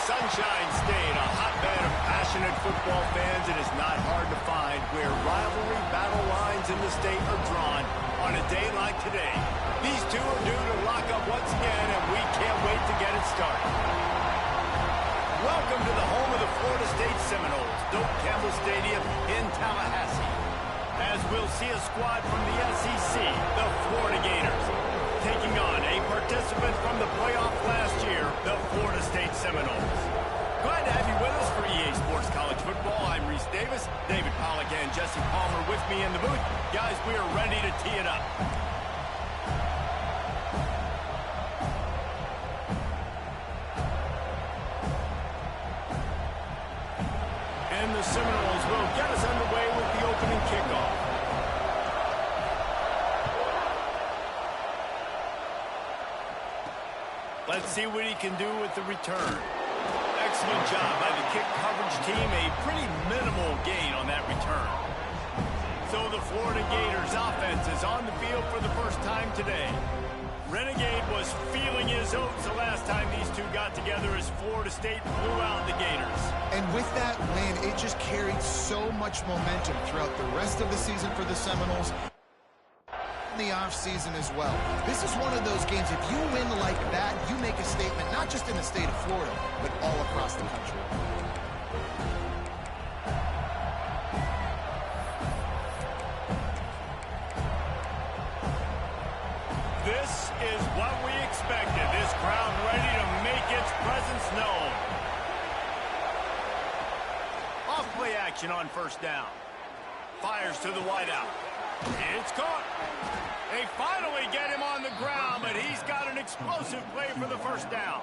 Sunshine State, a hotbed of passionate football fans. It is not hard to find where rivalry battle lines in the state are drawn on a day like today. These two are due to lock up once again, and we can't wait to get it started. Welcome to the home of the Florida State Seminoles, Doak Campbell Stadium in Tallahassee. As we'll see a squad from the SEC, the Florida Gators, taking on a participant from the playoff last year, the Florida State Seminoles. Glad to have you with us for EA Sports College Football. I'm Reese Davis, David Pollack and Jesse Palmer with me in the booth. Guys, we are ready to tee it up. And the Seminoles will get us underway with the opening kickoff. Let's see what he can do with the return. Excellent job by the kick coverage team. A pretty minimal gain on that return. So the Florida Gators offense is on the field for the first time today. Renegade was feeling his oats the last time these two got together as Florida State blew out the Gators. And with that win, it just carried so much momentum throughout the rest of the season for the Seminoles. The offseason as well. This is one of those games, if you win like that, you make a statement not just in the state of Florida, but all across the country. This is what we expected. This crowd ready to make its presence known. Off play action on first down. Fires to the wideout. It's caught. They finally get him on the ground, but he's got an explosive play for the first down.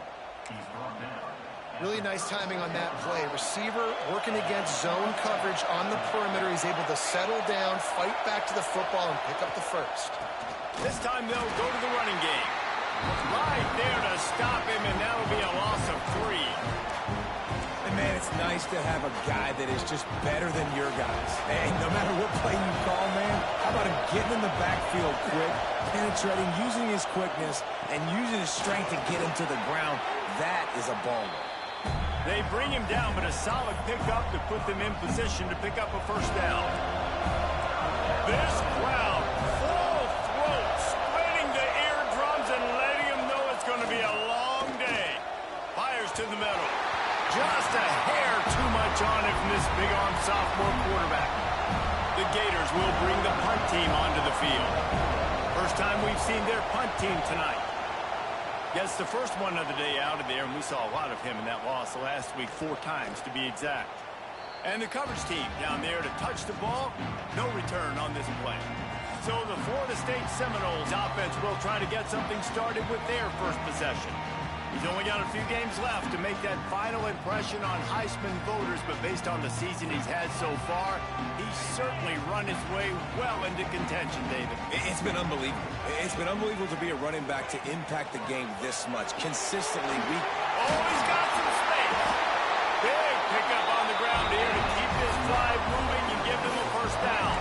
Really nice timing on that play. Receiver working against zone coverage on the perimeter. He's able to settle down, fight back to the football, and pick up the first. This time they'll go to the running game. Right there to stop him, and that'll be a loss of 3. And man, it's nice to have a guy that is just better than your guys. Hey, no matter what play you call, man, how about him getting in the backfield quick, penetrating, using his quickness, and using his strength to get him to the ground? That is a baller. They bring him down, but a solid pickup to put them in position to pick up a first down. This crowd, full throat, splitting the eardrums and letting them know it's going to be a long day. Fires to the middle. Just a hair too much on it from this big-arm sophomore quarterback. The Gators will bring the punt team onto the field. First time we've seen their punt team tonight. Yes, the first one of the day out of there, and we saw a lot of him in that loss last week, 4 times to be exact. And the coverage team down there to touch the ball, no return on this play. So the Florida State Seminoles offense will try to get something started with their first possession. He's only got a few games left to make that final impression on Heisman voters, but based on the season he's had so far, he's certainly run his way well into contention, David. It's been unbelievable. It's been unbelievable to be a running back to impact the game this much. Consistently, Oh, he's got some space. Big pickup on the ground here to keep this drive moving and give them a first down.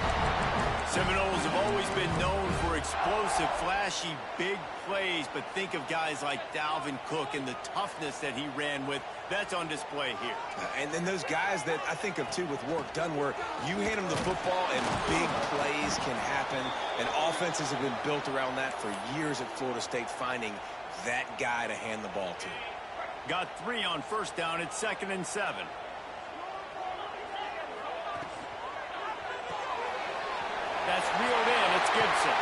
Seminoles have always been known for explosive, flashy, big plays, but think of guys like Dalvin Cook and the toughness that he ran with. That's on display here. And then those guys that I think of, too, with Warrick Dunn, where you hand them the football and big plays can happen, and offenses have been built around that for years at Florida State, finding that guy to hand the ball to. Got 3 on first down. It's 2nd and 7. That's reeled in. It's Gibson.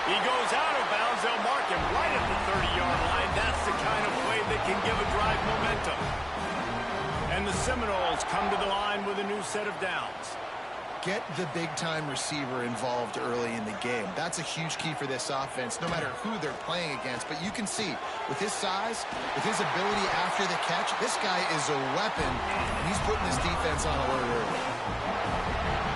He goes out of bounds. They'll mark him right at the 30-yard line. That's the kind of play that can give a drive momentum. And the Seminoles come to the line with a new set of downs. Get the big-time receiver involved early in the game. That's a huge key for this offense, no matter who they're playing against. But you can see, with his size, with his ability after the catch, this guy is a weapon, and he's putting his defense on alert early.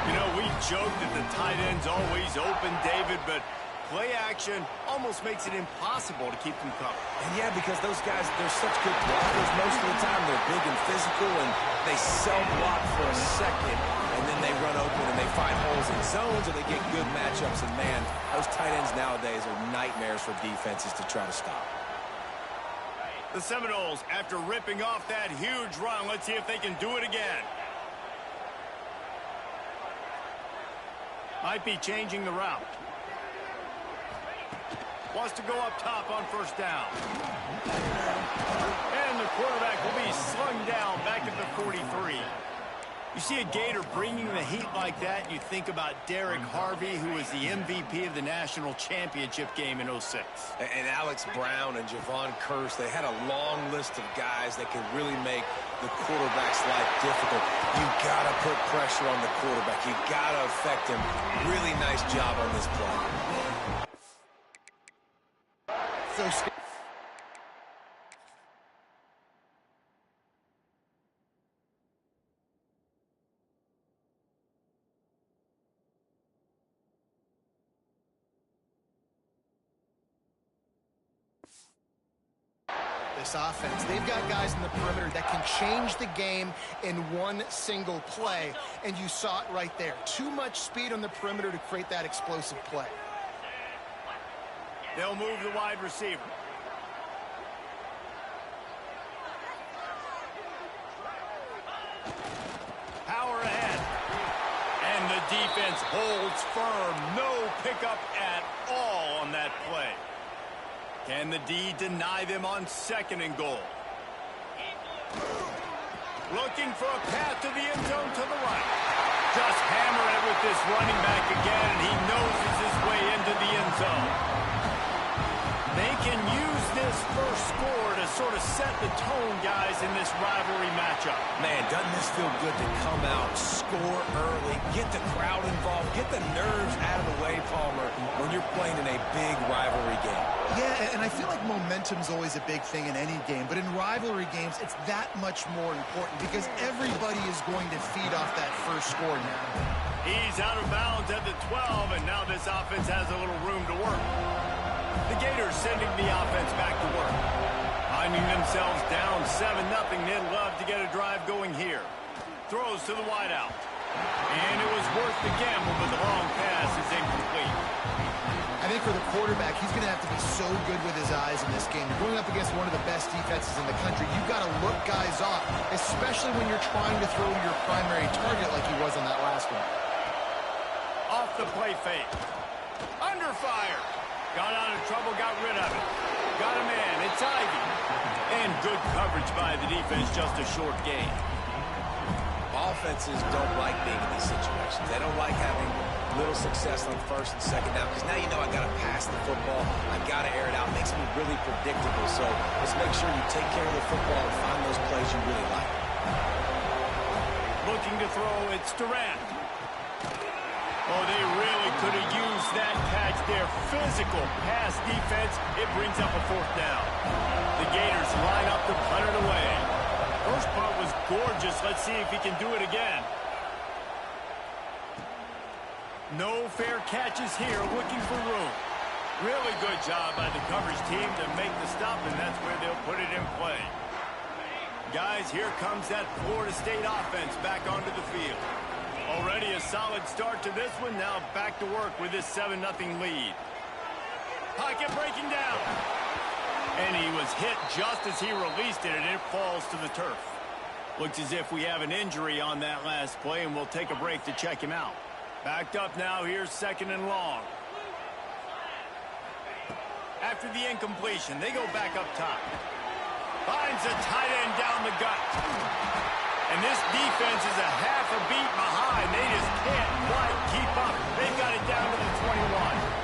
You know, we joke that the tight end's always open, David, but play action almost makes it impossible to keep them covered. And yeah, because those guys, they're such good blockers most of the time. They're big and physical, and they self-block for a second, and then they run open and they find holes in zones, or they get good matchups. And, man, those tight ends nowadays are nightmares for defenses to try to stop. The Seminoles, after ripping off that huge run, let's see if they can do it again. Might be changing the route. Wants to go up top on first down. And the quarterback will be slung down back at the 43. You see a Gator bringing the heat like that, you think about Derek Harvey, who was the MVP of the national championship game in '06. And Alex Brown and Javon Curse, they had a long list of guys that could really make the quarterback's life difficult. You got to put pressure on the quarterback. You got to affect him. Really nice job on this play. This offense, they've got guys in the perimeter that can change the game in one single play, and you saw it right there. Too much speed on the perimeter to create that explosive play. They'll move the wide receiver. Power ahead. And the defense holds firm. No pickup at all on that play. Can the D deny them on second and goal? Looking for a path to the end zone to the right. Just hammer it with this running back again, and he noses his way into the end zone. They can use this first score to sort of set the tone, guys, in this rivalry matchup. Man, doesn't this feel good to come out, score early, get the crowd involved, get the nerves out of the way, Palmer, when you're playing in a big rivalry game. Yeah, and I feel like momentum's always a big thing in any game, but in rivalry games, it's that much more important because everybody is going to feed off that first score now. He's out of bounds at the 12, and now this offense has a little room to work. The Gators sending the offense back to work. Finding themselves down 7-0, they'd love to get a drive going here. Throws to the wideout. And it was worth the gamble, but the long pass is incomplete. I think for the quarterback, he's going to have to be so good with his eyes in this game. You're going up against one of the best defenses in the country. You've got to look guys off, especially when you're trying to throw your primary target like he was on that last one. Off the play fake. Under fire. Got out of trouble, got rid of it. Got a man, it's Ivy. And good coverage by the defense, just a short gain. Offenses don't like being in these situations. They don't like having little success on first and second down because now you know I got to pass the football. I got to air it out. It makes me really predictable. So let's make sure you take care of the football and find those plays you really like. Looking to throw, it's Durant. Oh, they really could have used that catch there. Physical pass defense. It brings up a fourth down. The Gators line up to punt it away. First part was gorgeous. Let's see if he can do it again. No fair catches here. Looking for room. Really good job by the coverage team to make the stop, and that's where they'll put it in play. Guys, here comes that Florida State offense back onto the field. Already a solid start to this one. Now back to work with this 7-0 lead. Pocket breaking down. And he was hit just as he released it, and it falls to the turf. Looks as if we have an injury on that last play, and we'll take a break to check him out. Backed up now. Here's second and long. After the incompletion, they go back up top. Finds a tight end down the gut. And this defense is a half a beat behind. They just can't quite keep up. They've got it down to the 21.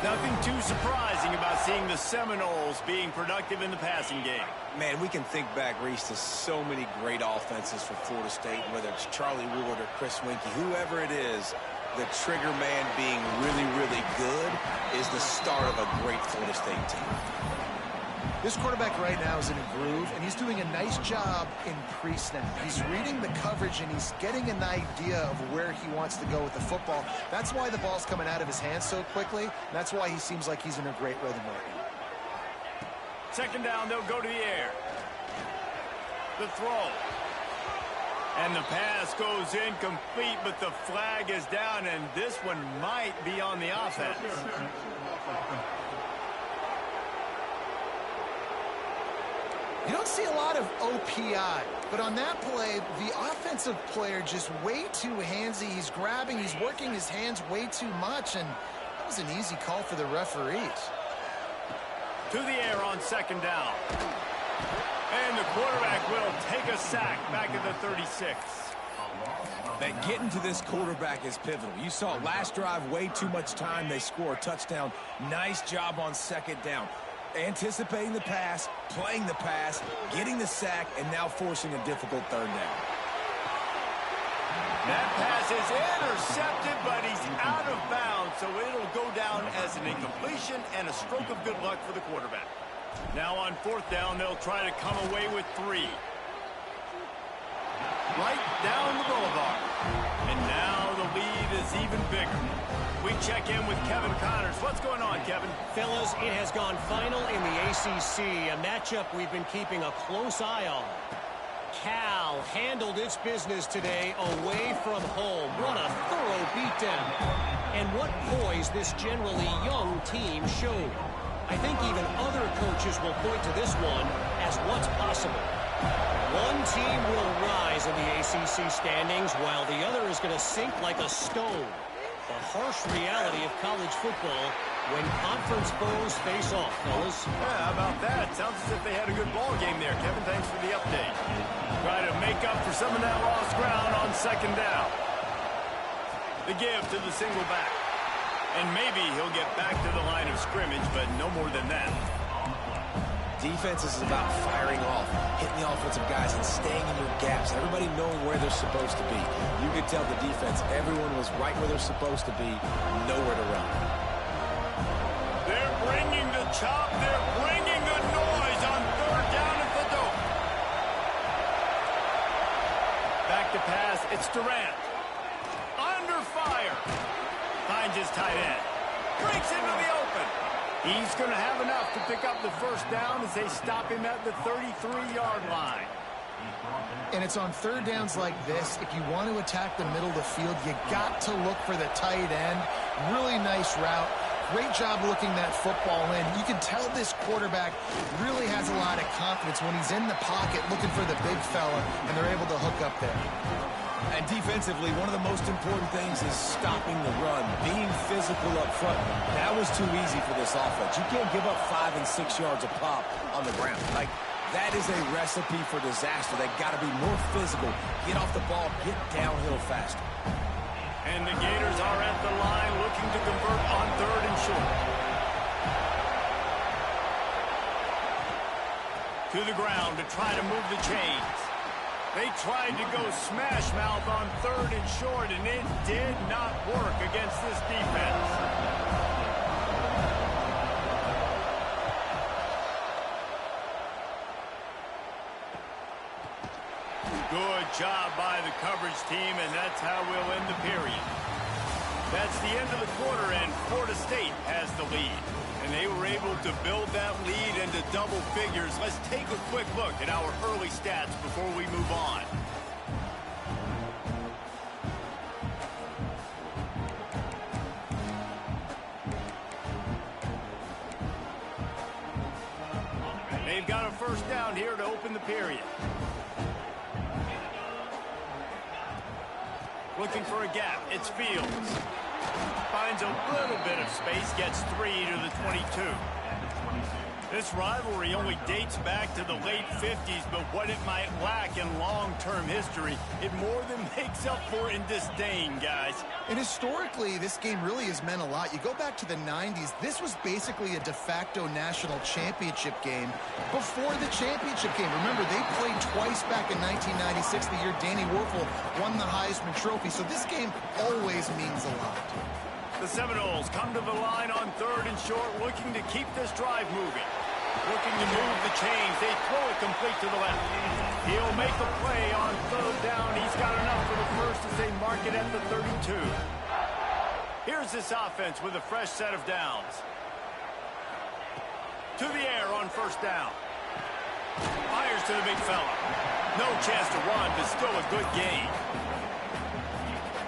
Nothing too surprising about seeing the Seminoles being productive in the passing game. Man, we can think back, Reese, to so many great offenses for Florida State, whether it's Charlie Ward or Chris Weinke, whoever it is, the trigger man being really, really good is the start of a great Florida State team. This quarterback right now is in a groove, and he's doing a nice job in pre-snap. He's reading the coverage, and he's getting an idea of where he wants to go with the football. That's why the ball's coming out of his hands so quickly. And that's why he seems like he's in a great rhythm right now. Second down, they'll go to the air. The throw. And the pass goes incomplete, but the flag is down, and this one might be on the offense. You don't see a lot of OPI, but on that play, the offensive player just way too handsy. He's grabbing, he's working his hands way too much, and that was an easy call for the referees. To the air on second down. And the quarterback will take a sack back at the 36. That getting to this quarterback is pivotal. You saw last drive, way too much time. They score a touchdown. Nice job on second down. Anticipating the pass, playing the pass, getting the sack, and now forcing a difficult third down. That pass is intercepted, but he's out of bounds, so it'll go down as an incompletion and a stroke of good luck for the quarterback. Now on fourth down, they'll try to come away with 3. Right down the boulevard. And now the lead is even bigger. We check in with Kevin Connors. What's going on, Kevin? Fellas, it has gone final in the ACC, a matchup we've been keeping a close eye on. Cal handled its business today away from home. What a thorough beatdown. And what poise this generally young team showed. I think even other coaches will point to this one as what's possible. One team will rise in the ACC standings while the other is going to sink like a stone. The harsh reality of college football when conference foes face off, fellas. Yeah, how about that? Sounds as if they had a good ball game there. Kevin, thanks for the update. Try to make up for some of that lost ground on second down. The give to the single back. And maybe he'll get back to the line of scrimmage, but no more than that. Defense is about firing off, hitting the offensive guys and staying in your gaps, everybody knowing where they're supposed to be. You could tell the defense, everyone was right where they're supposed to be, nowhere to run. They're bringing the chop, they're bringing the noise on third down at the dope. Back to pass, it's Durant. Under fire. Finds his tight end. Breaks into the open. He's going to have enough to pick up the first down as they stop him at the 33-yard line. And it's on third downs like this, if you want to attack the middle of the field, you got to look for the tight end. Really nice route. Great job looking that football in. You can tell this quarterback really has a lot of confidence when he's in the pocket looking for the big fella, and they're able to hook up there. And defensively, one of the most important things is stopping the run, being physical up front. That was too easy for this offense. You can't give up 5 and 6 yards a pop on the ground. Like, that is a recipe for disaster. They got to be more physical, get off the ball, get downhill faster. And the Gators are at the line looking to convert on third and short. To the ground to try to move the chains. They tried to go smash mouth on third and short, and it did not work against this defense. Good job by the coverage team, and that's how we'll end the period. That's the end of the quarter, and Florida State has the lead. And they were able to build that lead into double figures. Let's take a quick look at our early stats before we move on. They've got a first down here to open the period. Looking for a gap. It's Fields. Finds a little bit of space, gets 3 to the 22. This rivalry only dates back to the late 50s, but what it might lack in long-term history, it more than makes up for in disdain, guys. And historically, this game really has meant a lot. You go back to the 90s, this was basically a de facto national championship game before the championship game. Remember, they played twice back in 1996, the year Danny Wuerffel won the Heisman Trophy. So this game always means a lot. The Seminoles come to the line on third and short, looking to keep this drive moving. Looking to move the chains. They throw it complete to the left. He'll make a play on third down. He's got enough for the first as they mark it at the 32. Here's this offense with a fresh set of downs. To the air on first down. Fires to the big fella. No chance to run, but still a good gain.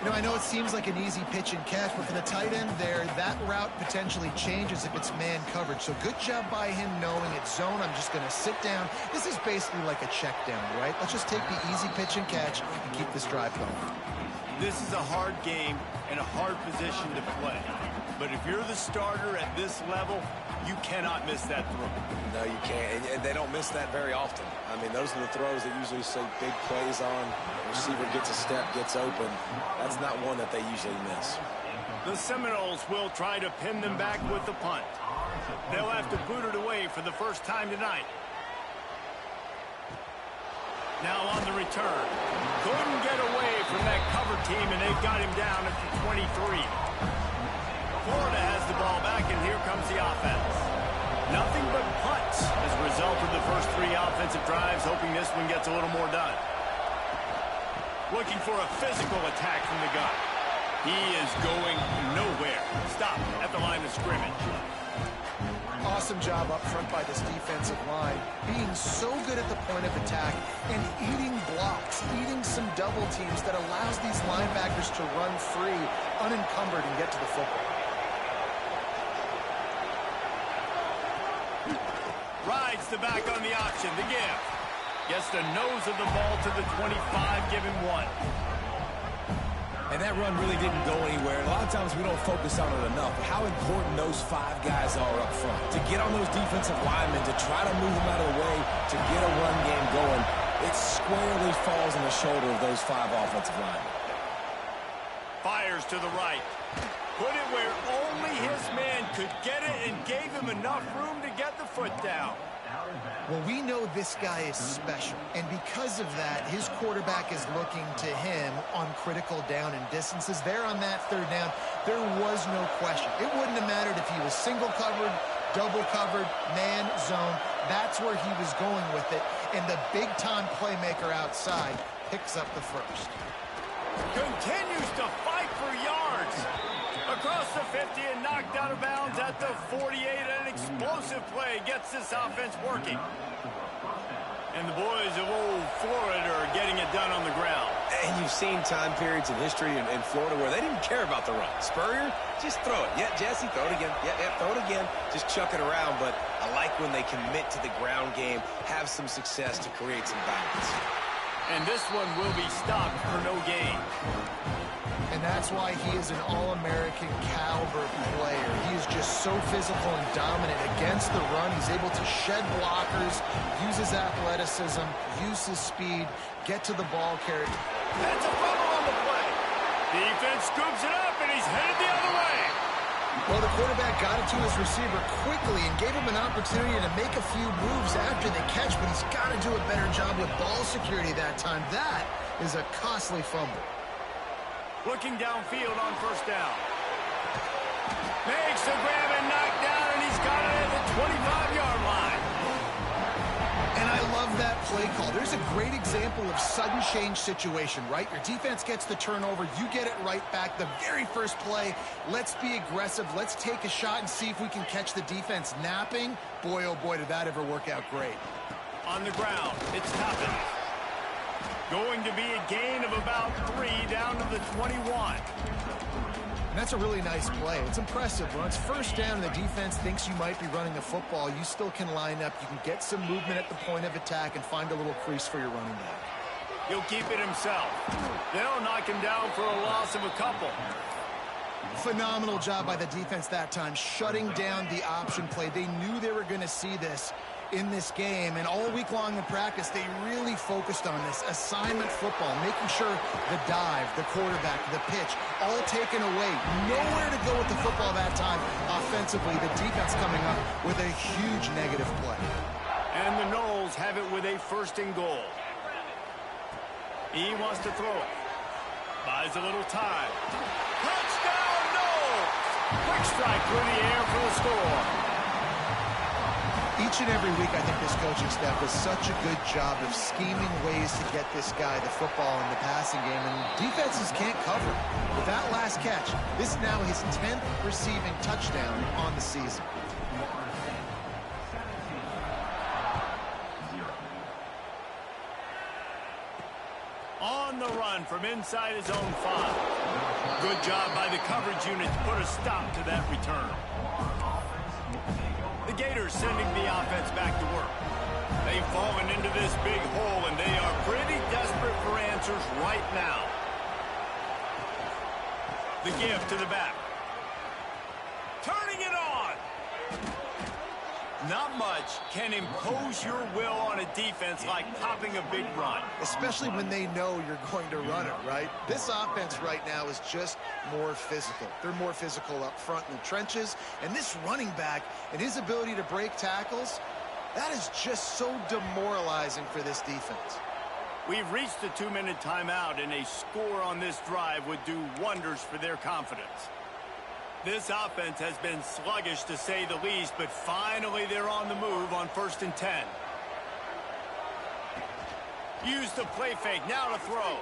You know, I know it seems like an easy pitch and catch, but for the tight end there, that route potentially changes if it's man coverage. So good job by him knowing it's zone. I'm just going to sit down. This is basically like a check down, right? Let's just take the easy pitch and catch and keep this drive going. This is a hard game and a hard position to play. But if you're the starter at this level, you cannot miss that throw. No, you can't, and they don't miss that very often. I mean, those are the throws that usually see big plays on. The receiver gets a step, gets open. That's not one that they usually miss. The Seminoles will try to pin them back with the punt. They'll have to boot it away for the first time tonight. Now on the return. Couldn't get away from that cover team, and they've got him down at the 23. Florida has the ball back, and here comes the offense. Nothing but punts as a result of the first three offensive drives, hoping this one gets a little more done. Looking for a physical attack from the gun. He is going nowhere. Stop at the line of scrimmage. Awesome job up front by this defensive line, being so good at the point of attack and eating blocks, eating some double teams that allows these linebackers to run free, unencumbered, and get to the football. Rides the back on the option, the give. Gets the nose of the ball to the 25, give him one. And that run really didn't go anywhere. And a lot of times we don't focus on it enough. But how important those five guys are up front. To get on those defensive linemen, to try to move them out of the way, to get a run game going, it squarely falls on the shoulder of those five offensive linemen. Fires to the right. Put it where only his man could get it and gave him enough room to get the foot down. Well, we know this guy is special, and because of that, his quarterback is looking to him on critical down and distances. There on that third down, there was no question. It wouldn't have mattered if he was single covered, double covered, man, zone. That's where he was going with it, and the big-time playmaker outside picks up the first. Continues to fight for yards. Across the 50 and knocked out of bounds at the 48. An explosive play gets this offense working. And the boys of old Florida are getting it done on the ground. And you've seen time periods in history in Florida where they didn't care about the run. Spurrier, just throw it. Yeah, Jesse, throw it again. Yeah, throw it again. Just chuck it around. But I like when they commit to the ground game, have some success to create some balance. And this one will be stopped for no gain. And that's why he is an All-American caliber player. He is just so physical and dominant against the run. He's able to shed blockers, use his athleticism, use his speed, get to the ball carrier. That's a fumble on the play. Defense scoops it up, and he's headed the other way. Well, the quarterback got it to his receiver quickly and gave him an opportunity to make a few moves after the catch, but he's got to do a better job with ball security that time. That is a costly fumble. Looking downfield on first down. Makes the grab and knock down, and he's got it at the 25-yard line. And I love that play call. There's a great example of sudden change situation, right? Your defense gets the turnover. You get it right back. The very first play, let's be aggressive. Let's take a shot and see if we can catch the defense napping. Boy, oh boy, did that ever work out great. On the ground, it's Toppin. Going to be a gain of about 3 down to the 21. And that's a really nice play. It's impressive. When it's first down and the defense thinks you might be running the football, you still can line up. You can get some movement at the point of attack and find a little crease for your running back. He'll keep it himself. They'll knock him down for a loss of a couple. Phenomenal job by the defense that time, shutting down the option play. They knew they were going to see this in this game, and all week long in practice, they really focused on this assignment football, making sure the dive, the quarterback, the pitch, all taken away. Nowhere to go with the football that time. Offensively, the defense coming up with a huge negative play. And the Noles have it with a first and goal. He wants to throw it. Buys a little time. Touchdown, Noles! Quick strike through the air for the score. Each and every week, I think this coaching staff does such a good job of scheming ways to get this guy the football in the passing game, and defenses can't cover it. With that last catch, this is now his 10th receiving touchdown on the season. On the run from inside his own 5. Good job by the coverage unit to put a stop to that return. The Gators sending the offense back to work. They've fallen into this big hole, and they are pretty desperate for answers right now. The give to the back. Turning it on. Not much can impose your will on a defense like popping a big run. Especially when they know you're going to run it, right? This offense right now is just more physical. They're more physical up front in the trenches. And this running back and his ability to break tackles, that is just so demoralizing for this defense. We've reached the 2-minute timeout, and a score on this drive would do wonders for their confidence. This offense has been sluggish, to say the least, but finally they're on the move on 1st and 10. Use the play fake, now to throw.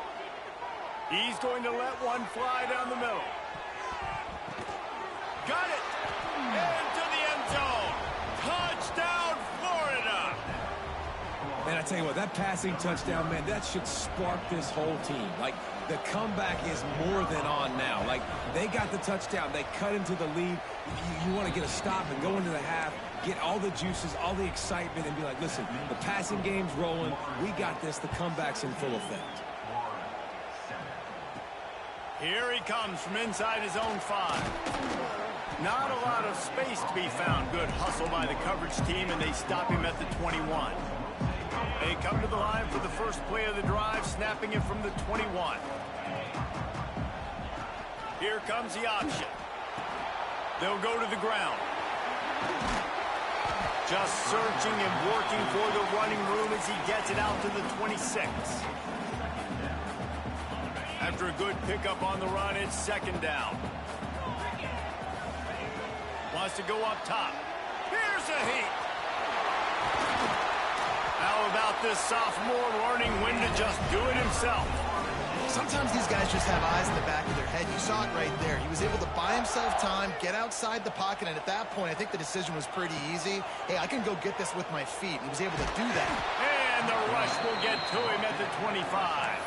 He's going to let one fly down the middle. Got it! Into the end zone. Touchdown, Florida! Man, I tell you what, that passing touchdown, man, that should spark this whole team. Like, the comeback is more than on now. Like, they got the touchdown. They cut into the lead. You want to get a stop and go into the half, get all the juices, all the excitement, and be like, listen, the passing game's rolling. We got this. The comeback's in full effect. Here he comes from inside his own 5. Not a lot of space to be found. Good hustle by the coverage team, and they stop him at the 21. They come to the line for the first play of the drive, snapping it from the 21. Here comes the option. They'll go to the ground. Just searching and working for the running room as he gets it out to the 26. After a good pickup on the run, it's 2nd down. Wants to go up top. Here's a heat. How about this sophomore learning when to just do it himself? Sometimes these guys just have eyes in the back of their head. You saw it right there. He was able to buy himself time, get outside the pocket, and at that point, I think the decision was pretty easy. Hey, I can go get this with my feet. He was able to do that. And the rush will get to him at the 25.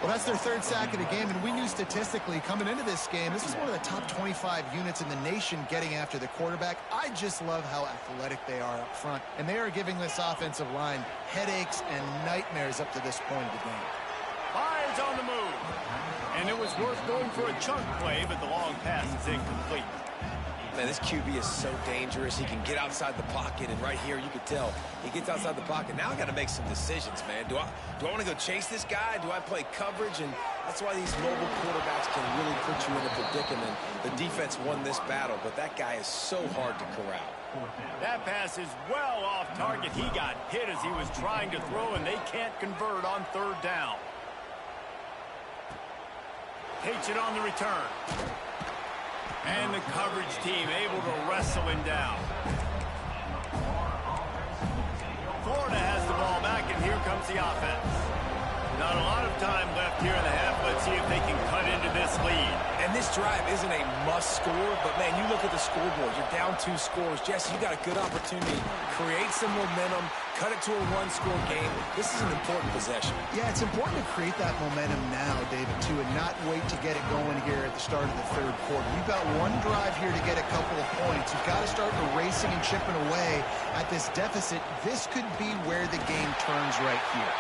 Well, that's their 3rd sack of the game, and we knew statistically coming into this game, this is one of the top 25 units in the nation getting after the quarterback. I just love how athletic they are up front, and they are giving this offensive line headaches and nightmares up to this point of the game. Fires on the move. And it was worth going for a chunk play, but the long pass is incomplete. Man, this QB is so dangerous. He can get outside the pocket, and right here you can tell he gets outside the pocket. Now I got to make some decisions, man. Do I want to go chase this guy? Do I play coverage? And that's why these mobile quarterbacks can really put you in a predicament. The defense won this battle, but that guy is so hard to corral. That pass is well off target. He got hit as he was trying to throw, and they can't convert on 3rd down. Takes it on the return. And the coverage team able to wrestle him down. Florida has the ball back, and here comes the offense. Not a lot of time left here in the half. Let's see if they can cut into this lead. And this drive isn't a must score, but, man, you look at the scoreboard. You're down 2 scores. Jesse, you got a good opportunity. Create some momentum. Cut it to a 1-score game. This is an important possession. Yeah, it's important to create that momentum now, David, too, and not wait to get it going here at the start of the 3rd quarter. We've got one drive here to get a couple of points. You've got to start erasing and chipping away at this deficit. This could be where the game turns right here.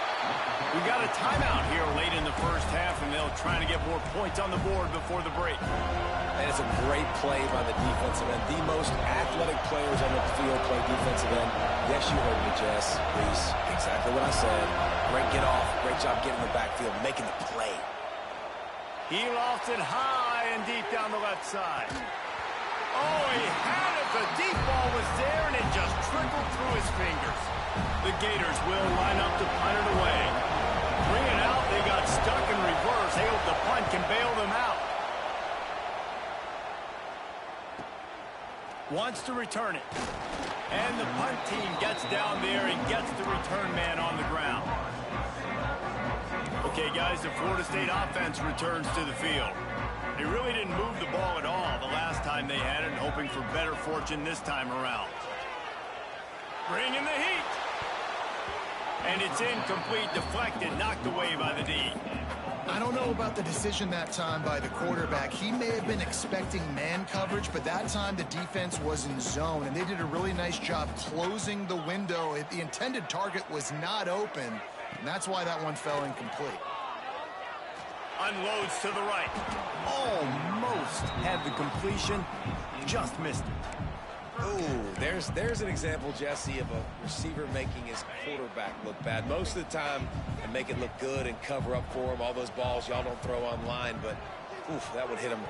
We got a timeout here late in the 1st half, and they'll try to get more points on the board before the break. And it's a great play by the defensive end. The most athletic players on the field play defensive end. Yes, you heard me, Jess. Reese, exactly what I said. Great get off. Great job getting in the backfield, making the play. He lofts it high and deep down the left side. Oh, he had it. The deep ball was there, and it just trickled through his fingers. The Gators will line up to punt it away. Bring it out. They got stuck in reverse. They hope the punt can bail them out. Wants to return it. And the punt team gets down there and gets the return man on the ground. Okay, guys, the Florida State offense returns to the field. They really didn't move the ball at all the last time they had it, hoping for better fortune this time around. Bring in the heat. And it's incomplete, deflected, knocked away by the D. I don't know about the decision that time by the quarterback. He may have been expecting man coverage, but that time the defense was in zone, and they did a really nice job closing the window. The intended target was not open, and that's why that one fell incomplete. Unloads to the right. Almost had the completion, just missed it. Ooh, there's an example, Jesse, of a receiver making his quarterback look bad. Most of the time, they make it look good and cover up for him. All those balls y'all don't throw online, but oof, that would hit him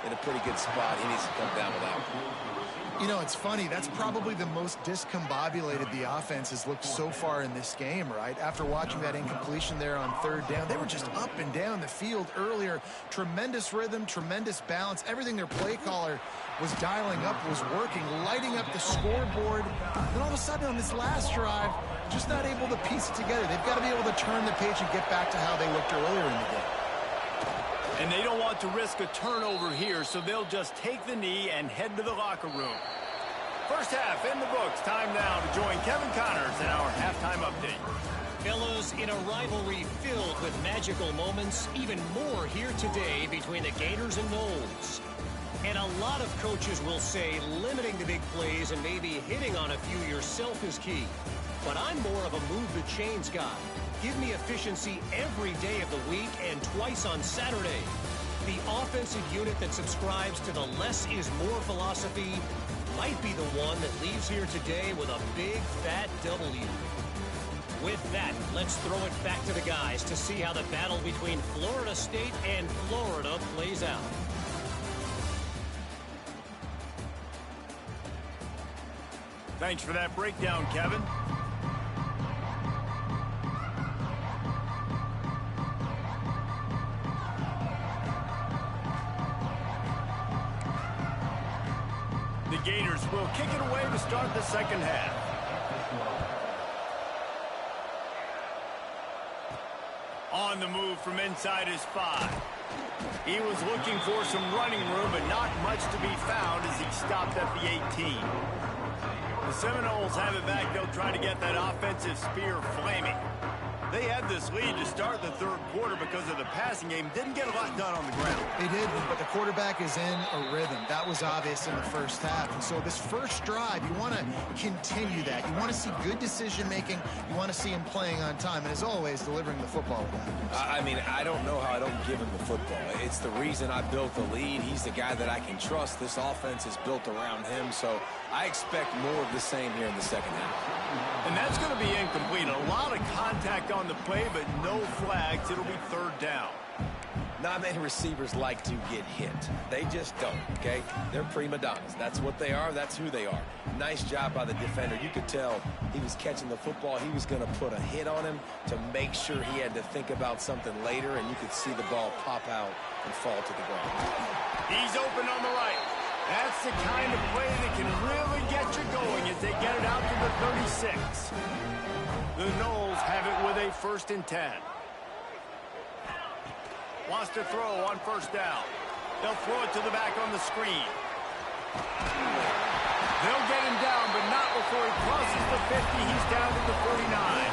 in a pretty good spot. He needs to come down with that one. You know, it's funny. That's probably the most discombobulated the offense has looked so far in this game, right? After watching that incompletion there on third down, they were just up and down the field earlier. Tremendous rhythm, tremendous balance. Everything their play caller was dialing up was working, lighting up the scoreboard. Then all of a sudden on this last drive, just not able to piece it together. They've got to be able to turn the page and get back to how they looked earlier in the game. And they don't want to risk a turnover here, so they'll just take the knee and head to the locker room. First half in the books. Time now to join Kevin Connors in our halftime update. Fellas, in a rivalry filled with magical moments, even more here today between the Gators and Noles. And a lot of coaches will say limiting the big plays and maybe hitting on a few yourself is key. But I'm more of a move the chains guy. Give me efficiency every day of the week and twice on Saturday. The offensive unit that subscribes to the less is more philosophy might be the one that leaves here today with a big fat W. With that, let's throw it back to the guys to see how the battle between Florida State and Florida plays out. Thanks for that breakdown, Kevin. The Gators will kick it away to start the second half. On the move from inside his 5. He was looking for some running room, but not much to be found as he stopped at the 18. The Seminoles have it back. They'll try to get that offensive spear flaming. They had this lead to start the third quarter because of the passing game. Didn't get a lot done on the ground. They did, but the quarterback is in a rhythm. That was obvious in the first half. And so this first drive, you want to continue that. You want to see good decision-making. You want to see him playing on time. And as always, delivering the football. I mean, I don't know how I don't give him the football. It's the reason I built the lead. He's the guy that I can trust. This offense is built around him. So I expect more of the same here in the second half. And that's going to be incomplete. A lot of contact on the play, but no flags. It'll be third down. Not many receivers like to get hit. They just don't, okay? They're prima donnas. That's what they are. That's who they are. Nice job by the defender. You could tell he was catching the football. He was going to put a hit on him to make sure he had to think about something later, and you could see the ball pop out and fall to the ground. He's open on the right. That's the kind of play that can really get you going as they get it out to the 36. The Noles have it with a 1st and 10. Wants to throw on first down. They'll throw it to the back on the screen. They'll get him down, but not before he crosses the 50. He's down to the 49.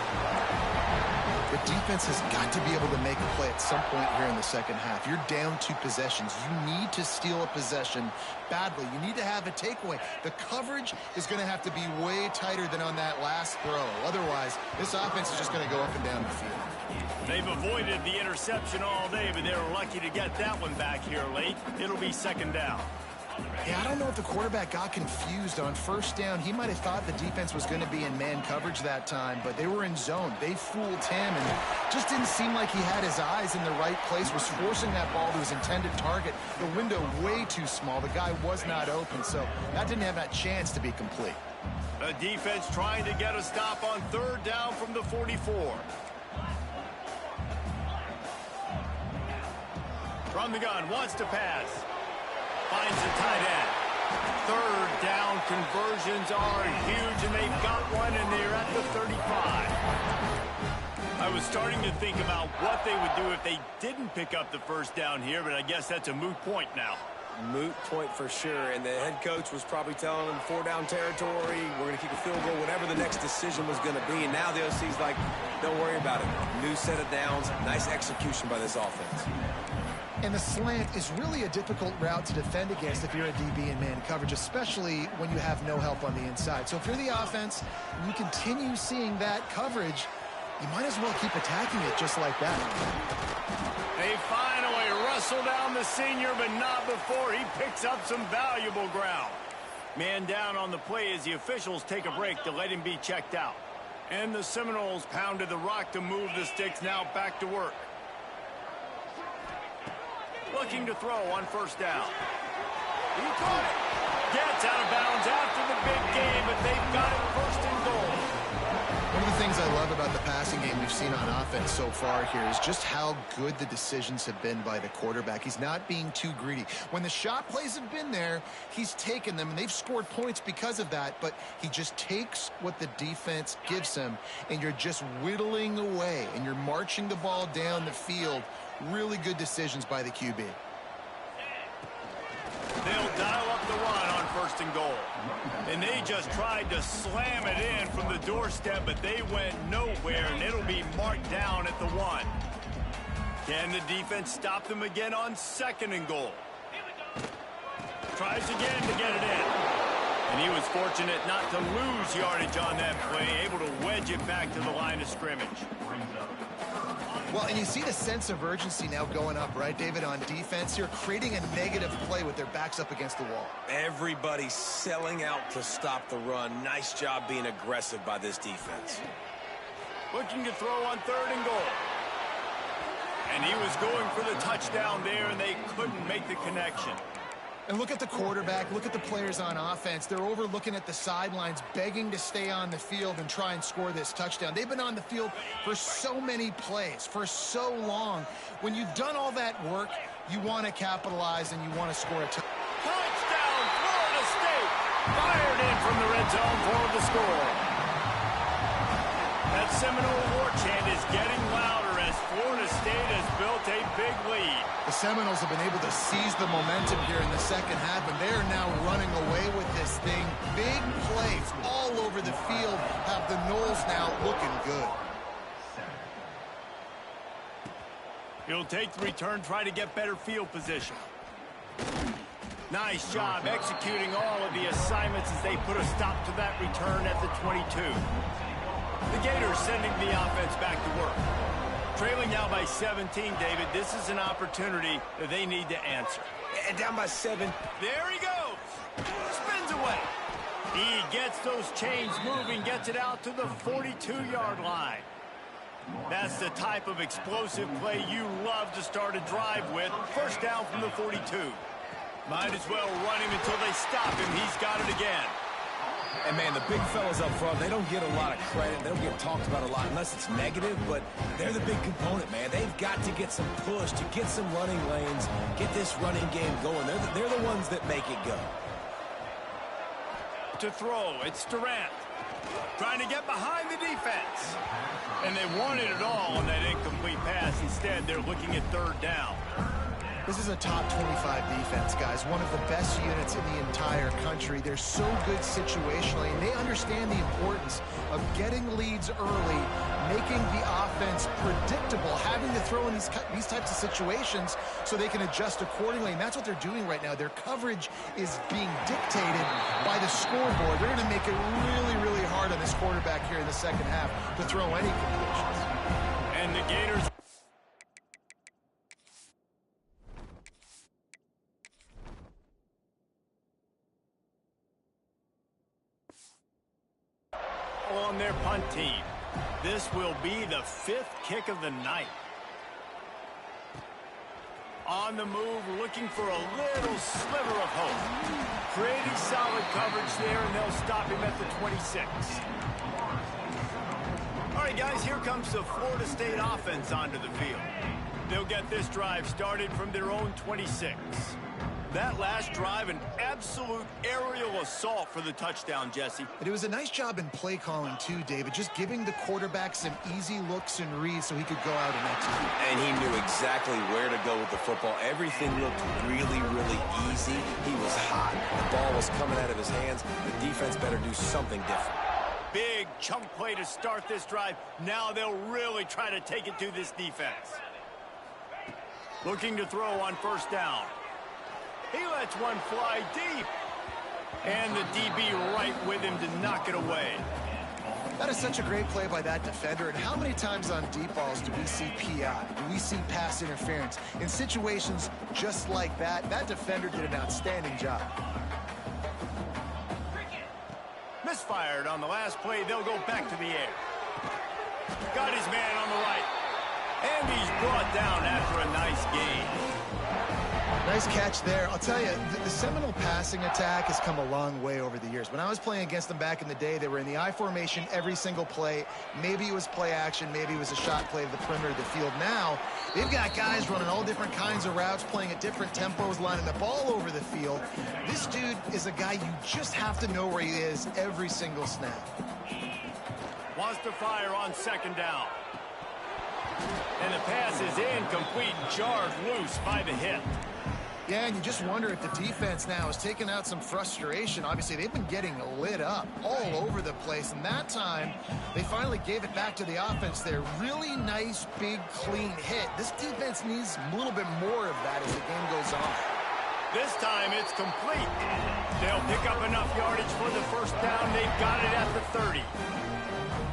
The defense has got to be able to make a play at some point here in the second half. You're down 2 possessions. You need to steal a possession badly. You need to have a takeaway. The coverage is going to have to be way tighter than on that last throw. Otherwise, this offense is just going to go up and down the field. They've avoided the interception all day, but they were lucky to get that one back here late. It'll be second down. Yeah, I don't know if the quarterback got confused on first down. He might have thought the defense was going to be in man coverage that time, but they were in zone. They fooled him, and just didn't seem like he had his eyes in the right place, was forcing that ball to his intended target. The window way too small. The guy was not open, so that didn't have that chance to be complete. The defense trying to get a stop on third down from the 44. From the gun, wants to pass. Finds the tight end. Third down conversions are huge, and they've got one, and they're at the 35. I was starting to think about what they would do if they didn't pick up the first down here, but I guess that's a moot point now. moot point for sure. And the head coach was probably telling them 4-down territory, we're going to kick a field goal, whatever the next decision was going to be. And now the OC's like, don't worry about it. New set of downs, nice execution by this offense. And the slant is really a difficult route to defend against if you're a DB in man coverage, especially when you have no help on the inside. So if you're the offense and you continue seeing that coverage, you might as well keep attacking it just like that. They finally wrestle down the senior, but not before he picks up some valuable ground. Man down on the play as the officials take a break to let him be checked out. And the Seminoles pounded the rock to move the sticks, now back to work. Looking to throw on first down. He caught it. Gets out of bounds after the big game, but they've got it first and goal. One of the things I love about the passing game we've seen on offense so far here is just how good the decisions have been by the quarterback. He's not being too greedy. When the shot plays have been there, he's taken them, and they've scored points because of that, but he just takes what the defense gives him, and you're just whittling away, and you're marching the ball down the field. Really good decisions by the QB. They'll dial up the run on first and goal. And they just tried to slam it in from the doorstep, but they went nowhere, and it'll be marked down at the 1. Can the defense stop them again on second and goal? Tries again to get it in. And he was fortunate not to lose yardage on that play, able to wedge it back to the line of scrimmage. Well, and you see the sense of urgency now going up, right, David, on defense here, creating a negative play with their backs up against the wall. Everybody's selling out to stop the run. Nice job being aggressive by this defense. Looking to throw on third and goal. And he was going for the touchdown there, and they couldn't make the connection. And look at the quarterback, look at the players on offense. They're over looking at the sidelines, begging to stay on the field and try and score this touchdown. They've been on the field for so many plays, for so long. When you've done all that work, you want to capitalize and you want to score a touchdown. Touchdown, Florida State! Fired in from the red zone for the score. That Seminole war chant is getting louder as Florida State has built a big lead. The Seminoles have been able to seize the momentum here in the second half, and they're now running away with this thing. Big plays all over the field have the Noles now looking good. He'll take the return, try to get better field position. Nice job executing all of the assignments as they put a stop to that return at the 22. The Gators sending the offense back to work. Trailing now by 17, David. This is an opportunity that they need to answer. And down by 7. There he goes. Spins away. He gets those chains moving, gets it out to the 42-yard line. That's the type of explosive play you love to start a drive with. First down from the 42. Might as well run him until they stop him. He's got it again. And, man, the big fellas up front, they don't get a lot of credit. They don't get talked about a lot unless it's negative, but they're the big component, man. They've got to get some push, to get some running lanes, get this running game going. They're the ones that make it go. To throw, it's Durant. Trying to get behind the defense. And they wanted it all on that incomplete pass. Instead, they're looking at third down. This is a top 25 defense, guys. One of the best units in the entire country. They're so good situationally, and they understand the importance of getting leads early, making the offense predictable, having to throw in these types of situations so they can adjust accordingly. And that's what they're doing right now. Their coverage is being dictated by the scoreboard. They're going to make it really, really hard on this quarterback here in the second half to throw any completions. And the Gators on their punt team. This will be the 5th kick of the night. On the move, looking for a little sliver of hope. Creating solid coverage there, and they'll stop him at the 26. All right, guys, here comes the Florida State offense onto the field. They'll get this drive started from their own 26. That last drive, an absolute aerial assault for the touchdown, Jesse. And it was a nice job in play calling too, David, just giving the quarterback some easy looks and reads so he could go out and execute. And he knew exactly where to go with the football. Everything looked really, really easy. He was hot. The ball was coming out of his hands. The defense better do something different. Big chunk play to start this drive. Now they'll really try to take it to this defense. Looking to throw on first down. He lets one fly deep. And the DB right with him to knock it away. That is such a great play by that defender. And how many times on deep balls do we see PI? Do we see pass interference? In situations just like that, that defender did an outstanding job. Misfired on the last play. They'll go back to the air. Got his man on the right. And he's brought down after a nice gain. Nice catch there. I'll tell you, the Seminole passing attack has come a long way over the years. When I was playing against them back in the day, they were in the I formation every single play. Maybe it was play action. Maybe it was a shot play to the perimeter of the field. Now, they've got guys running all different kinds of routes, playing at different tempos, lining the ball over the field. This dude is a guy you just have to know where he is every single snap. Wants to fire on second down. And the pass is incomplete, jarred loose by the hit. Yeah, and you just wonder if the defense now is taking out some frustration. Obviously, they've been getting lit up all over the place, and that time, they finally gave it back to the offense there. Really nice, big, clean hit. This defense needs a little bit more of that as the game goes on. This time, it's complete. They'll pick up enough yardage for the first down. They've got it at the 30.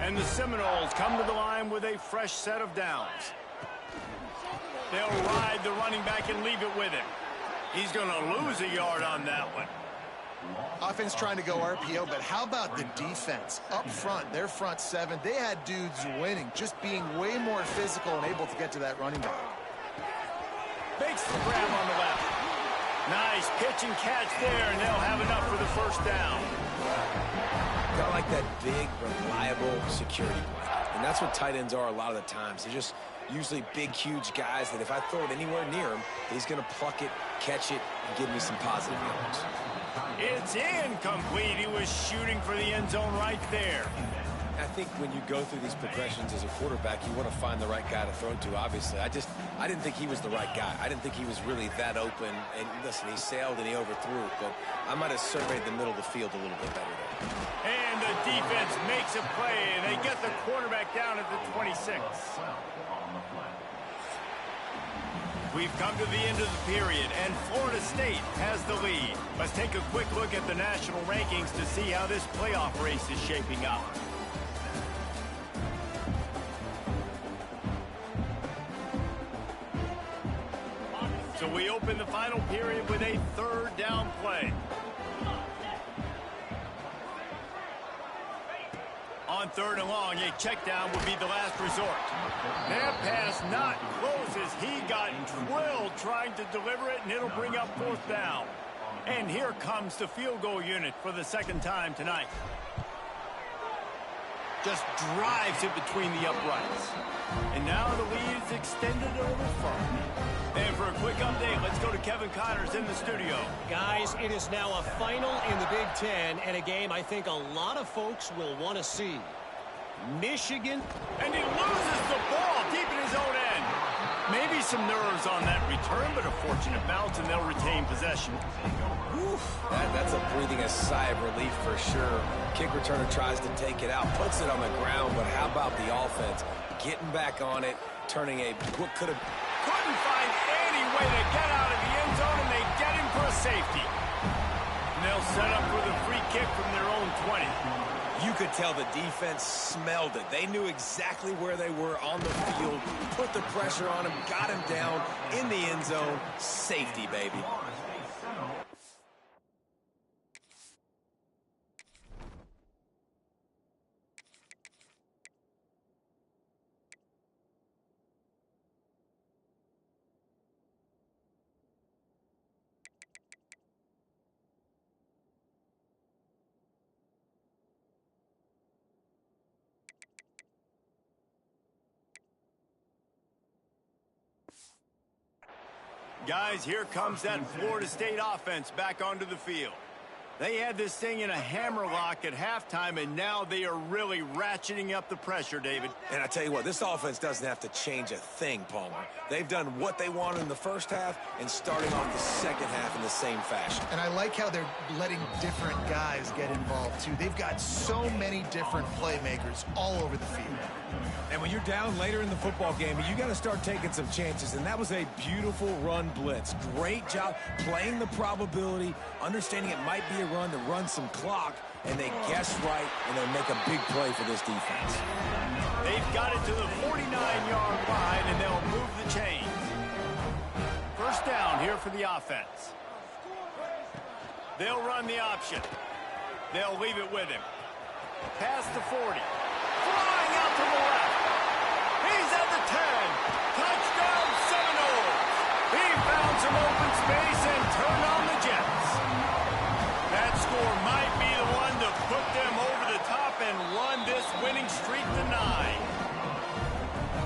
And the Seminoles come to the line with a fresh set of downs. They'll ride the running back and leave it with him. He's going to lose a yard on that one. Offense trying to go RPO, but how about the defense? Up front, their front seven, they had dudes winning, just being way more physical and able to get to that running back. Makes the grab on the left. Nice pitch and catch there, and they'll have enough for the first down. Kind of like that big, reliable security blanket. And that's what tight ends are a lot of the times. They're just usually big, huge guys that if I throw it anywhere near him, he's going to pluck it, catch it, and give me some positive yards. It's incomplete. He was shooting for the end zone right there. I think when you go through these progressions as a quarterback, you want to find the right guy to throw to, obviously. I didn't think he was the right guy. I didn't think he was really that open. And listen, he sailed and he overthrew it, but I might have surveyed the middle of the field a little bit better there. And the defense makes a play, and they get the quarterback down at the 26. We've come to the end of the period, and Florida State has the lead. Let's take a quick look at the national rankings to see how this playoff race is shaping up. So we open the final period with a third down play. On third and long, a check down would be the last resort. That pass not close as he got drilled trying to deliver it, and it'll bring up fourth down. And here comes the field goal unit for the second time tonight. Just drives it between the uprights. And now the lead is extended a little further. And for a quick update, let's go to Kevin Connors in the studio. Guys, it is now a final in the Big Ten, and a game I think a lot of folks will want to see. Michigan. And he loses the ball deep in his own end. Maybe some nerves on that return, but a fortunate bounce, and they'll retain possession. That's a breathing a sigh of relief for sure. Kick returner tries to take it out, puts it on the ground, but how about the offense? Getting back on it, turning a what could have... Couldn't find any way to get out of the end zone, and they get him for a safety. And they'll set up with a free kick from their own 20. You could tell the defense smelled it. They knew exactly where they were on the field, put the pressure on him, got him down in the end zone. Safety, baby. Guys, here comes that Florida State offense back onto the field. They had this thing in a hammerlock at halftime, and now they are really ratcheting up the pressure, David. And I tell you what, this offense doesn't have to change a thing, Palmer. They've done what they wanted in the first half and starting off the second half in the same fashion. And I like how they're letting different guys get involved, too. They've got so many different playmakers all over the field. And when you're down later in the football game, you got to start taking some chances. And that was a beautiful run blitz. Great job playing the probability, understanding it might be a run to run some clock, and they guess right, and they make a big play for this defense. They've got it to the 49-yard line, and they'll move the chains. First down here for the offense. They'll run the option. They'll leave it with him. Past the 40. Flying out to the left. He's at the 10. Touchdown Seminoles. He found some open space and turned on the Jets. That score might be the one to put them over the top and run this winning streak to 9.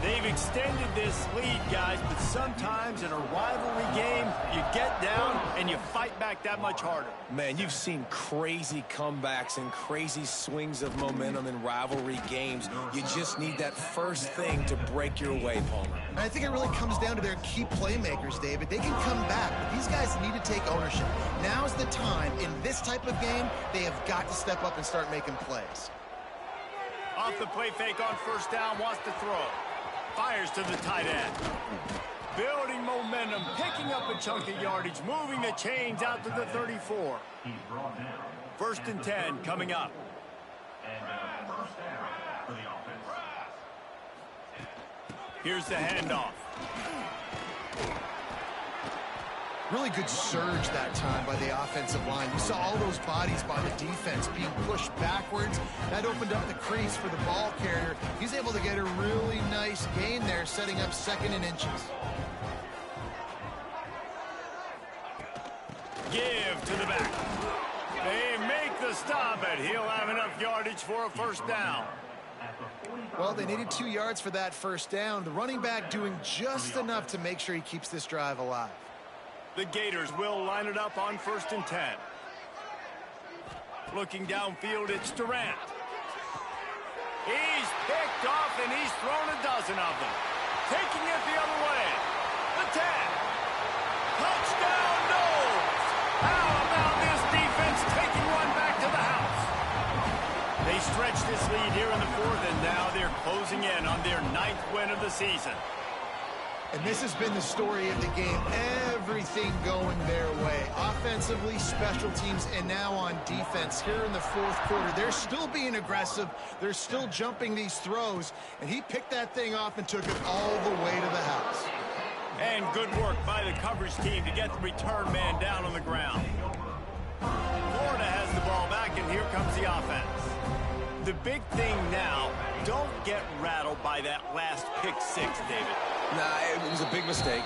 They've extended this lead, guys, but sometimes in a rivalry game, you get down and you fight back that much harder. Man, you've seen crazy comebacks and crazy swings of momentum in rivalry games. You just need that first thing to break your way, Palmer. And I think it really comes down to their key playmakers, David. They can come back, but these guys need to take ownership. Now's the time. In this type of game, they have got to step up and start making plays. Off the play fake on first down, wants to throw. Fires to the tight end. Building momentum, picking up a chunk of yardage, moving the chains out to the 34. First and 10 coming up. Here's the handoff. Really good surge that time by the offensive line. You saw all those bodies by the defense being pushed backwards. That opened up the crease for the ball carrier. He's able to get a really nice gain there, setting up second and inches. Give to the back. They make the stop, and he'll have enough yardage for a first down. Well, they needed 2 yards for that first down. The running back doing just enough to make sure he keeps this drive alive. The Gators will line it up on first and 10. Looking downfield, it's Durant. He's picked off, and he's thrown a dozen of them. Taking it the other way. The 10. Touchdown, Noles. How about this defense taking one back to the house? They stretched this lead here in the fourth, and now they're closing in on their 9th win of the season. And this has been the story of the game. Everything going their way. Offensively, special teams, and now on defense here in the fourth quarter. They're still being aggressive. They're still jumping these throws. And he picked that thing off and took it all the way to the house. And good work by the coverage team to get the return man down on the ground. Florida has the ball back, and here comes the offense. The big thing now, don't get rattled by that last pick six, David. Nah, it was a big mistake.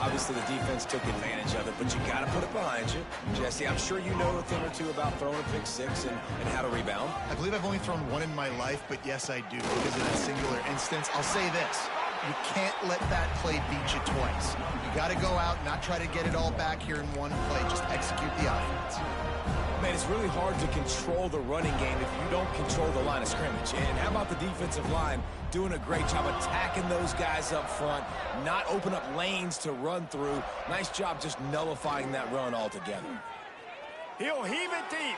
Obviously, the defense took advantage of it, but you got to put it behind you. Jesse, I'm sure you know a thing or two about throwing a pick six and how to rebound. I believe I've only thrown one in my life, but yes, I do. Because in that singular instance, I'll say this. You can't let that play beat you twice. You got to go out, not try to get it all back here in one play. Just execute the offense. Man, it's really hard to control the running game if you don't control the line of scrimmage. And how about the defensive line doing a great job attacking those guys up front, not open up lanes to run through. Nice job just nullifying that run altogether. He'll heave it deep.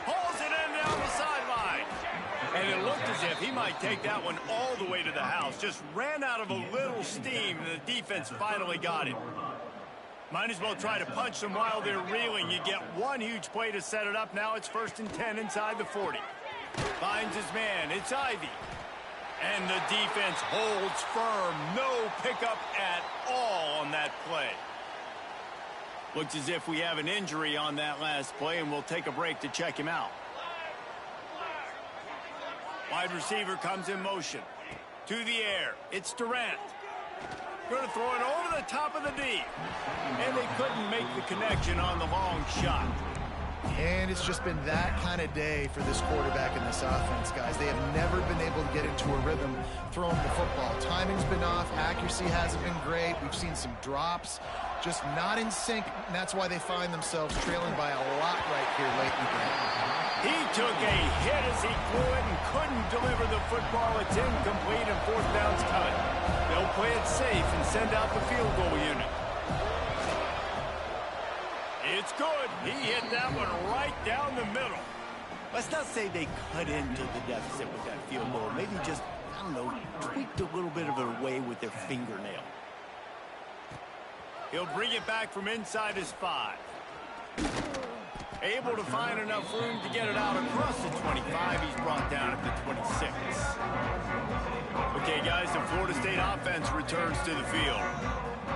Pulls it in down the sideline. And it looked as if he might take that one all the way to the house. Just ran out of a little steam, and the defense finally got him. Might as well try to punch them while they're reeling. You get one huge play to set it up. Now it's first and 10 inside the 40. Finds his man. It's Ivy. And the defense holds firm. No pickup at all on that play. Looks as if we have an injury on that last play, and we'll take a break to check him out. Wide receiver comes in motion. To the air. It's Durant. Going to throw it over the top of the D. And they couldn't make the connection on the long shot. And it's just been that kind of day for this quarterback and this offense, guys. They have never been able to get into a rhythm throwing the football. Timing's been off. Accuracy hasn't been great. We've seen some drops. Just not in sync, and that's why they find themselves trailing by a lot right here late in the game. He took a hit as he threw it and couldn't deliver the football. It's incomplete and fourth down's coming. They'll play it safe and send out the field goal unit. It's good. He hit that one right down the middle. Let's not say they cut into the deficit with that field goal. Maybe just, I don't know, tweaked a little bit of it away with their fingernail. He'll bring it back from inside his 5. Able to find enough room to get it out across the 25. He's brought down at the 26. Okay, guys, the Florida State offense returns to the field.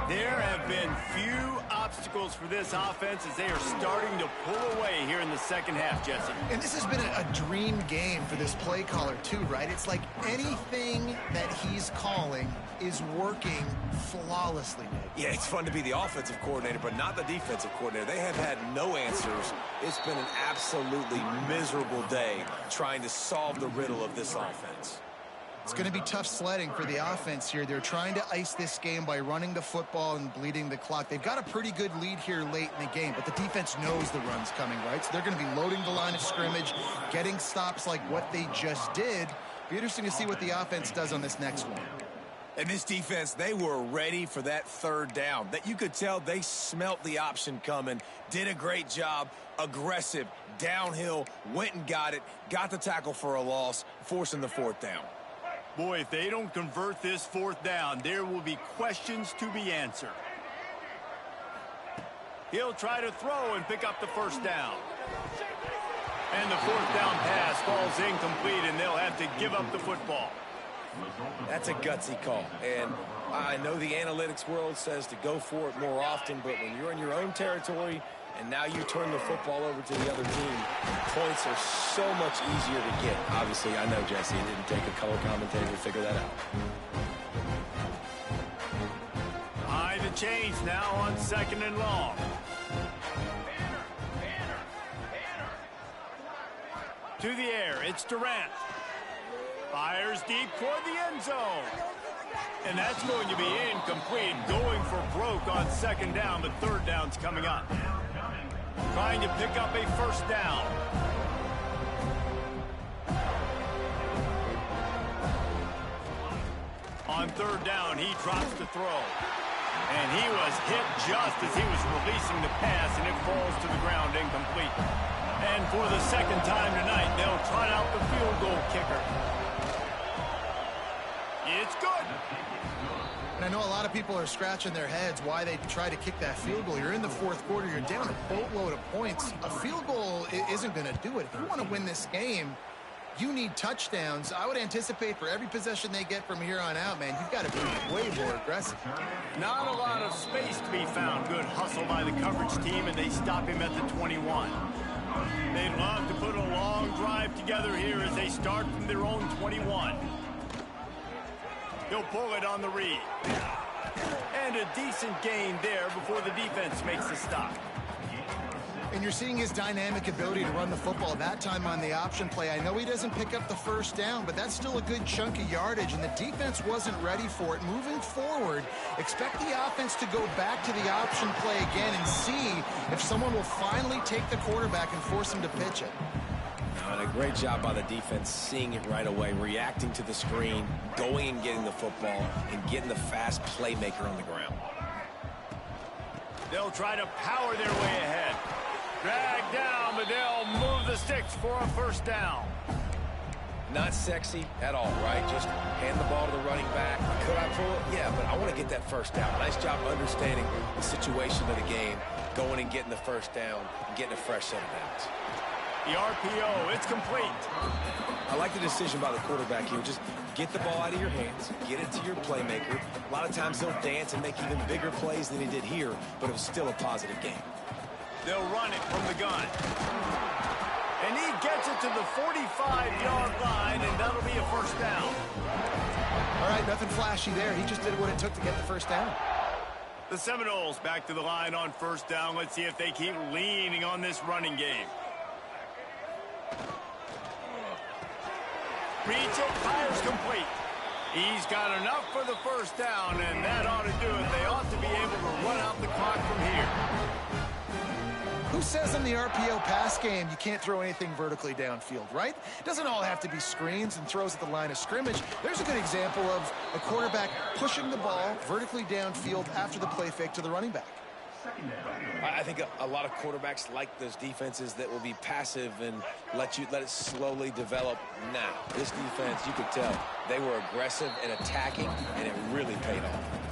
There have been few obstacles for this offense as they are starting to pull away here in the second half, Jesse. And this has been a dream game for this play caller, too, right? It's like anything that he's calling is working flawlessly, Nick. Yeah, it's fun to be the offensive coordinator, but not the defensive coordinator. They have had no answers. It's been an absolutely miserable day trying to solve the riddle of this offense. It's going to be tough sledding for the offense here. They're trying to ice this game by running the football and bleeding the clock. They've got a pretty good lead here late in the game, but the defense knows the run's coming, right? So they're going to be loading the line of scrimmage, getting stops like what they just did. Be interesting to see what the offense does on this next one. And this defense, they were ready for that third down. That you could tell they smelt the option coming, did a great job, aggressive, downhill, went and got it, got the tackle for a loss, forcing the fourth down. Boy, if they don't convert this fourth down, there will be questions to be answered. He'll try to throw and pick up the first down. And the fourth down pass falls incomplete, and they'll have to give up the football. That's a gutsy call. And I know the analytics world says to go for it more often, but when you're in your own territory and now you turn the football over to the other team, points are so much easier to get. Obviously, I know, Jesse, it didn't take a color commentator to figure that out. Behind the chains now on 2nd and long. To the air, it's Durant. Fires deep toward the end zone. And that's going to be incomplete. Going for broke on 2nd down, but 3rd down's coming up. Trying to pick up a first down. On 3rd down, he drops the throw. And he was hit just as he was releasing the pass, and it falls to the ground incomplete. And for the 2nd time tonight, they'll trot out the field goal kicker. It's good. And I know a lot of people are scratching their heads why they try to kick that field goal. You're in the 4th quarter. You're down a boatload of points. A field goal isn't going to do it. If you want to win this game, you need touchdowns. I would anticipate for every possession they get from here on out, man, you've got to be way more aggressive. Not a lot of space to be found. Good hustle by the coverage team, and they stop him at the 21. They'd love to put a long drive together here as they start from their own 21. He'll pull it on the read. And a decent gain there before the defense makes the stop. And you're seeing his dynamic ability to run the football, that time on the option play. I know he doesn't pick up the first down, but that's still a good chunk of yardage, and the defense wasn't ready for it. Moving forward, expect the offense to go back to the option play again and see if someone will finally take the quarterback and force him to pitch it. And a great job by the defense seeing it right away, reacting to the screen, going and getting the football, and getting the fast playmaker on the ground. They'll try to power their way ahead. Drag down, but they'll move the sticks for a first down. Not sexy at all, right? Just hand the ball to the running back. Could I pull it? Yeah, but I want to get that first down. Nice job understanding the situation of the game, going and getting the first down, and getting a fresh set of downs. The RPO, it's complete. I like the decision by the quarterback here. Just get the ball out of your hands, get it to your playmaker. A lot of times he'll dance and make even bigger plays than he did here, but it was still a positive game. They'll run it from the gun. And he gets it to the 45-yard line, and that'll be a first down. All right, nothing flashy there. He just did what it took to get the first down. The Seminoles back to the line on first down. Let's see if they keep leaning on this running game. Reach it, fires complete. He's got enough for the first down, and that ought to do it. They ought to be able to run out the clock from here. Who says in the RPO pass game you can't throw anything vertically downfield, right? It doesn't all have to be screens and throws at the line of scrimmage. There's a good example of a quarterback pushing the ball vertically downfield after the play fake to the running back. I think a lot of quarterbacks like those defenses that will be passive and let it slowly develop. Now, this defense, you could tell, they were aggressive and attacking, and it really paid off.